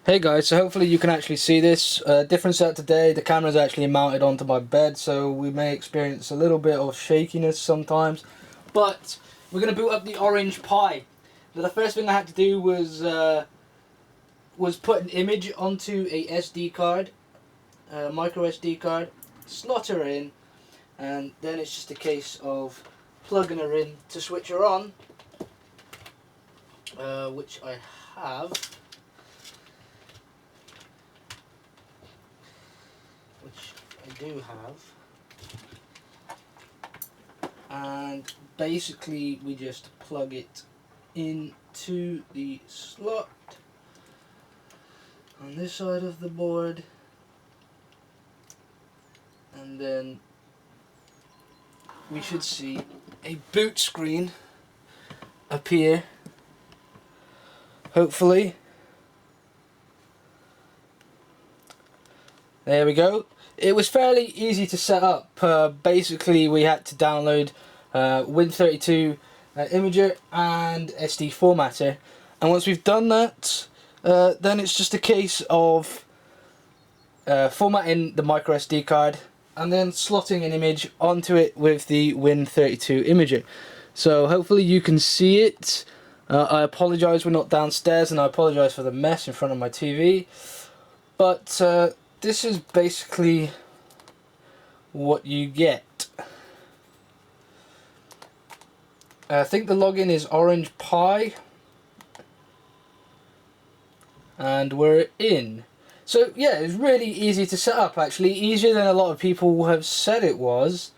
Hey guys, so hopefully you can actually see this. Different set today, the camera's actually mounted onto my bed, so we may experience a little bit of shakiness sometimes. But we're going to boot up the Orange Pi. Now the first thing I had to do was put an image onto a SD card, a micro SD card, slot her in, and then it's just a case of plugging her in to switch her on, which I have. Which I do have, and basically we just plug it into the slot on this side of the board, and then we should see a boot screen appear, hopefully. There we go. It was fairly easy to set up. Basically we had to download Win32 imager and SD formatter, and once we've done that, then it's just a case of formatting the micro SD card and then slotting an image onto it with the Win32 imager. So hopefully you can see it. I apologise we're not downstairs, and I apologise for the mess in front of my TV, but this is basically what you get. I think the login is Orange Pi, and we're in. So yeah, it's really easy to set up, actually, easier than a lot of people have said it was.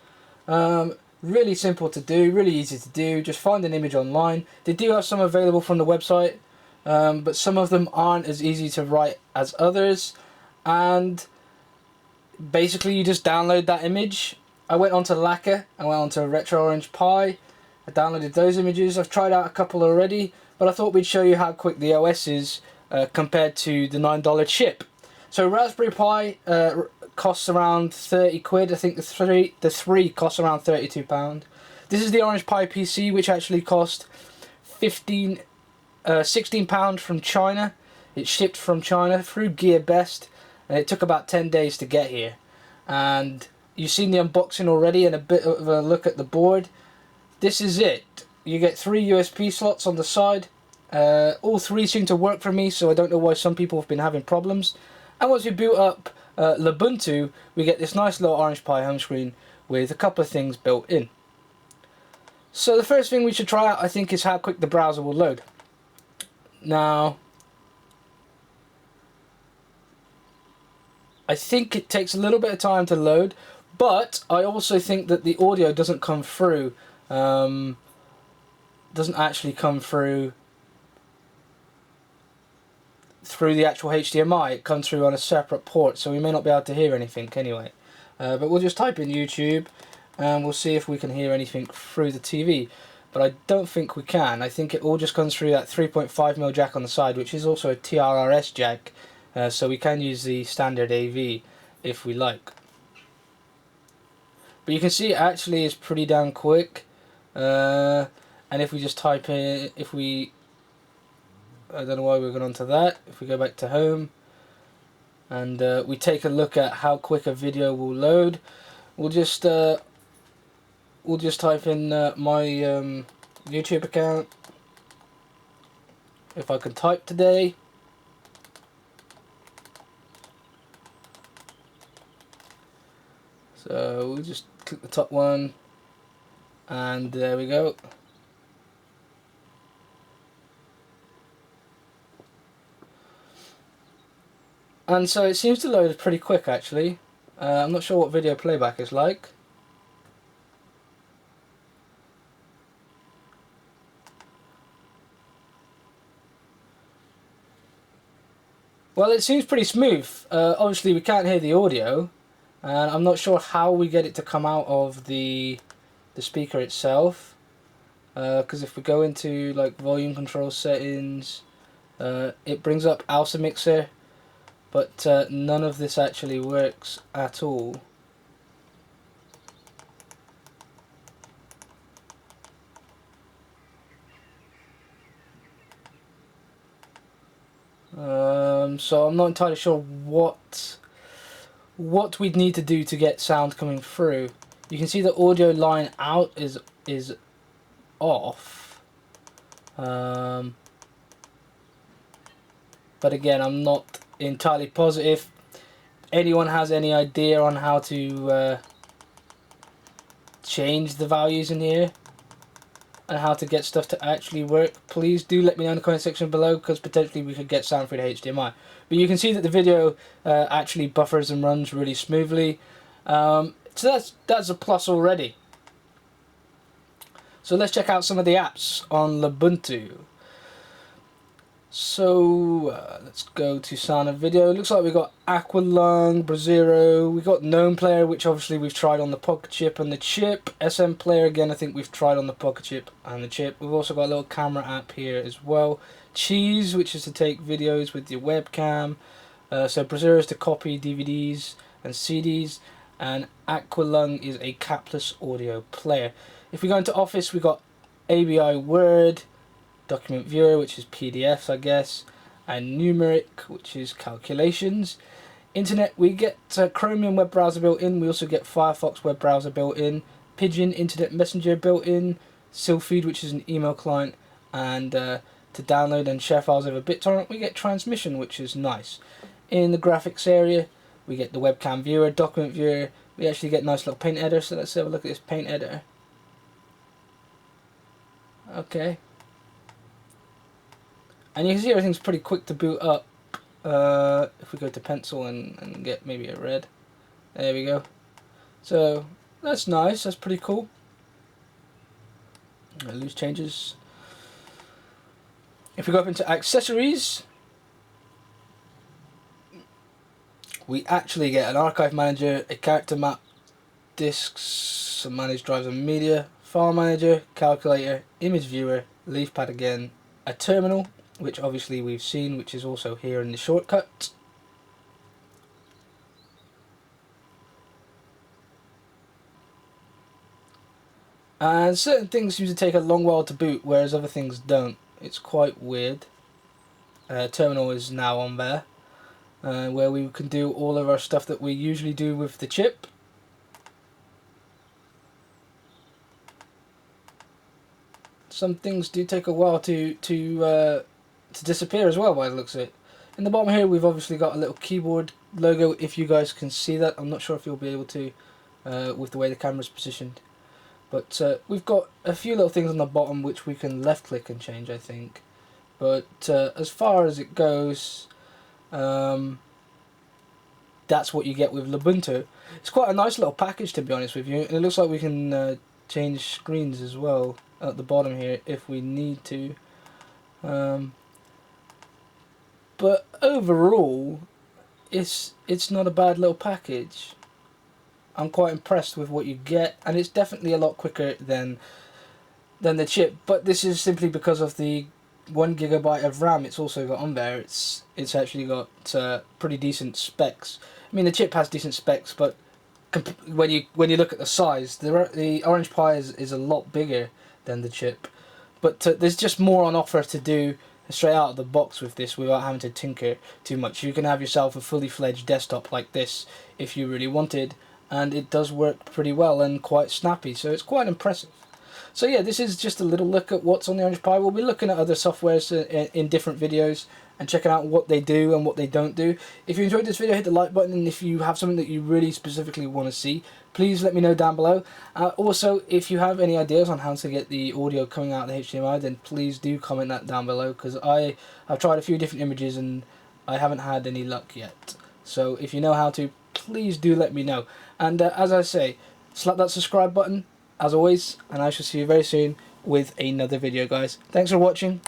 Really simple to do, really easy to do. Just find an image online. They do have some available from the website, but some of them aren't as easy to write as others, and basically you just download that image. I went onto Lacquer, I went onto Retro Orange Pi, I downloaded those images. I've tried out a couple already, but I thought we'd show you how quick the OS is compared to the $9 chip. So Raspberry Pi costs around 30 quid. I think the three costs around £32. This is the Orange Pi PC, which actually cost £16 from China. It shipped from China through GearBest, and it took about 10 days to get here. And you've seen the unboxing already and a bit of a look at the board. This is it. You get 3 USB slots on the side. All 3 seem to work for me, so I don't know why some people have been having problems. And once we boot up Lubuntu, we get this nice little Orange Pi home screen with a couple of things built in. So the first thing we should try out, I think, is how quick the browser will load. Now, I think it takes a little bit of time to load, but I also think that the audio doesn't come through, doesn't actually come through the actual HDMI. It comes through on a separate port, so we may not be able to hear anything anyway. But we'll just type in YouTube and we'll see if we can hear anything through the TV. But I don't think we can. I think it all just comes through that 3.5mm jack on the side, which is also a TRRS jack, so we can use the standard AV if we like. But you can see it actually is pretty damn quick. And if we just type in, I don't know why we're going on to that. If we go back to home and we take a look at how quick a video will load, we'll just type in my YouTube account, if I can type today. So we'll just click the top one, and there we go. And so it seems to load pretty quick, actually. I'm not sure what video playback is like. Well, it seems pretty smooth. Obviously we can't hear the audio, and I'm not sure how we get it to come out of the speaker itself. Because if we go into like volume control settings, it brings up Alsa Mixer, but none of this actually works at all. So I'm not entirely sure what we'd need to do to get sound coming through. You can see the audio line out is off. But again, I'm not entirely positive. Anyone has any idea on how to change the values in here and how to get stuff to actually work, please do let me know in the comment section below, because potentially we could get sound through the HDMI. But you can see that the video actually buffers and runs really smoothly, so that's a plus already. So let's check out some of the apps on Lubuntu. So let's go to sound and video. Looks like we've got Aqualung, Brasero, we've got Gnome Player, which obviously we've tried on the Pocket Chip and the chip. SM Player, again, I think we've tried on the Pocket Chip and the chip. We've also got a little camera app here as well. Cheese, which is to take videos with your webcam. So Brasero is to copy DVDs and CDs, and Aqualung is a capless audio player. If we go into Office, we've got ABI Word, Document Viewer, which is PDFs, I guess, and Numeric, which is calculations. Internet, we get Chromium web browser built in. We also get Firefox web browser built in, Pigeon Internet Messenger built in, Sylpheed, which is an email client, and to download and share files over BitTorrent, we get Transmission, which is nice. In the graphics area, we get the webcam viewer, document viewer. We actually get nice little paint editor. So let's have a look at this paint editor. Okay. And you can see everything's pretty quick to boot up. If we go to pencil and get maybe a red. There we go. So that's nice, that's pretty cool. Loose changes. If we go up into accessories, we actually get an archive manager, a character map, disks, some managed drives and media, file manager, calculator, image viewer, leaf pad again, a terminal, which obviously we've seen, which is also here in the shortcut. And certain things seem to take a long while to boot, whereas other things don't. It's quite weird. Terminal is now on there, where we can do all of our stuff that we usually do with the chip. Some things do take a while to disappear as well, by the looks of it. In the bottom here, we've obviously got a little keyboard logo, if you guys can see that. I'm not sure if you'll be able to with the way the camera's positioned. But we've got a few little things on the bottom which we can left click and change, I think. But as far as it goes, that's what you get with Lubuntu. It's quite a nice little package, to be honest with you. And it looks like we can change screens as well at the bottom here if we need to. But overall, it's not a bad little package. I'm quite impressed with what you get, and it's definitely a lot quicker than the chip. But this is simply because of the 1 GB of RAM it's also got on there. It's actually got pretty decent specs. I mean, the chip has decent specs, but when you look at the size, the Orange Pi is a lot bigger than the chip. But there's just more on offer to do straight out of the box with this without having to tinker too much. You can have yourself a fully fledged desktop like this if you really wanted, and it does work pretty well and quite snappy, so it's quite impressive. So yeah, this is just a little look at what's on the Orange Pi. We'll be looking at other softwares in different videos and checking out what they do and what they don't do. If you enjoyed this video, hit the like button, and if you have something that you really specifically want to see, please let me know down below. Also, if you have any ideas on how to get the audio coming out of the HDMI, then please do comment that down below, because I've tried a few different images and I haven't had any luck yet. So if you know how to, please do let me know. And as I say, slap that subscribe button as always, and I shall see you very soon with another video, guys. Thanks for watching.